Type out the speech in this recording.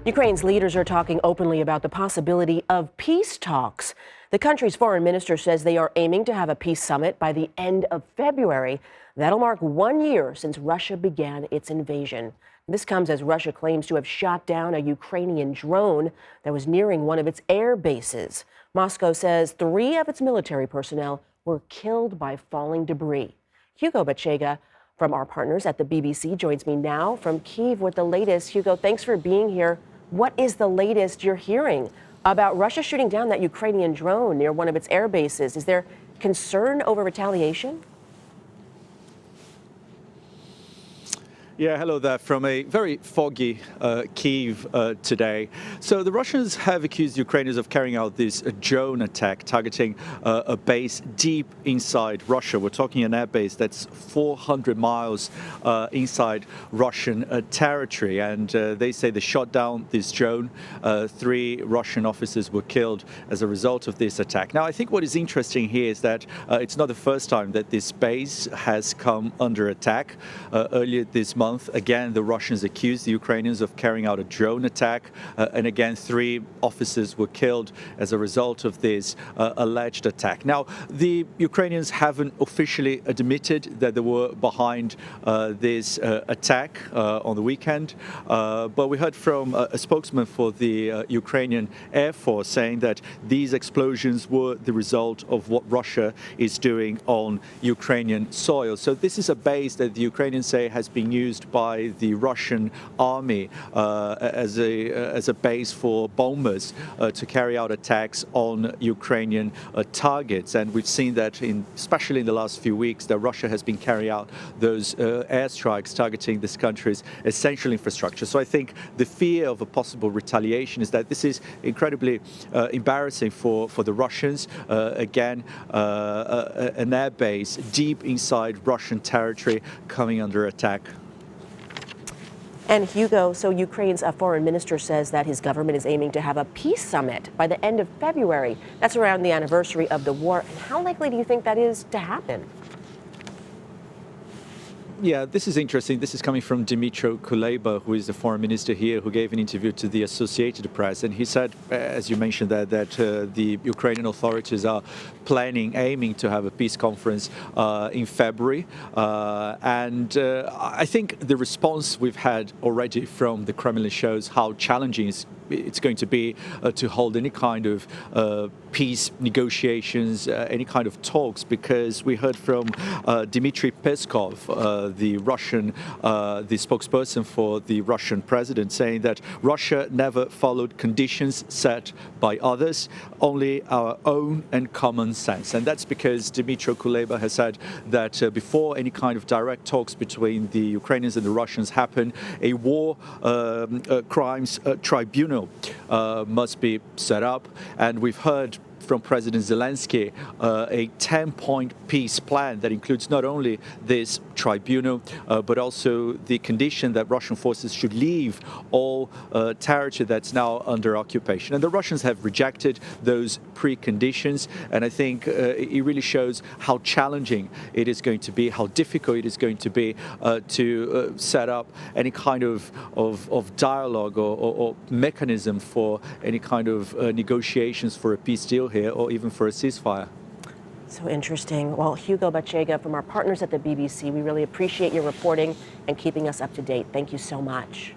Ukraine's leaders are talking openly about the possibility of peace talks. The country's foreign minister says they are aiming to have a peace summit by the end of February. That'll mark 1 year since Russia began its invasion. This comes as Russia claims to have shot down a Ukrainian drone that was nearing one of its air bases. Moscow says 3 of its military personnel were killed by falling debris. Hugo Bachega from our partners at the BBC joins me now from Kyiv with the latest. Hugo, thanks for being here. What is the latest you're hearing about Russia shooting down that Ukrainian drone near one of its air bases? Is there concern over retaliation? Yeah, hello there from a very foggy Kyiv today. So the Russians have accused Ukrainians of carrying out this drone attack targeting a base deep inside Russia. We're talking an air base that's 400 miles inside Russian territory. And they say they shot down this drone. 3 Russian officers were killed as a result of this attack. Now, I think what is interesting here is that it's not the first time that this base has come under attack. Earlier this month, again, the Russians accused the Ukrainians of carrying out a drone attack. And again, 3 officers were killed as a result of this alleged attack. Now, the Ukrainians haven't officially admitted that they were behind this attack on the weekend. But we heard from a spokesman for the Ukrainian Air Force saying that these explosions were the result of what Russia is doing on Ukrainian soil. So this is a base that the Ukrainians say has been used by the Russian army as a base for bombers to carry out attacks on Ukrainian targets. And we've seen that especially in the last few weeks, that Russia has been carrying out those airstrikes targeting this country's essential infrastructure. So I think the fear of a possible retaliation is that this is incredibly embarrassing for the Russians. Again, an air base deep inside Russian territory coming under attack. And Hugo, so Ukraine's foreign minister says that his government is aiming to have a peace summit by the end of February. That's around the anniversary of the war. And how likely do you think that is to happen? Yeah, this is interesting. This is coming from Dmytro Kuleba, who is the foreign minister here, who gave an interview to the Associated Press. And he said, as you mentioned, that the Ukrainian authorities are aiming to have a peace conference in February. I think the response we've had already from the Kremlin shows how challenging it's going to be to hold any kind of peace negotiations, any kind of talks, because we heard from Dmitry Peskov, the spokesperson for the Russian president, saying that Russia never followed conditions set by others, only our own and common sense. And that's because Dmytro Kuleba has said that before any kind of direct talks between the Ukrainians and the Russians happen, a war crimes tribunal must be set up. And we've heard from President Zelensky a 10-point peace plan that includes not only this tribunal, but also the condition that Russian forces should leave all territory that's now under occupation. And the Russians have rejected those preconditions. And I think it really shows how challenging it is going to be, how difficult it is going to be to set up any kind of dialogue or mechanism for any kind of negotiations for a peace deal here, or even for a ceasefire. So interesting. Well, Hugo Bachega from our partners at the BBC, we really appreciate your reporting and keeping us up to date. Thank you so much.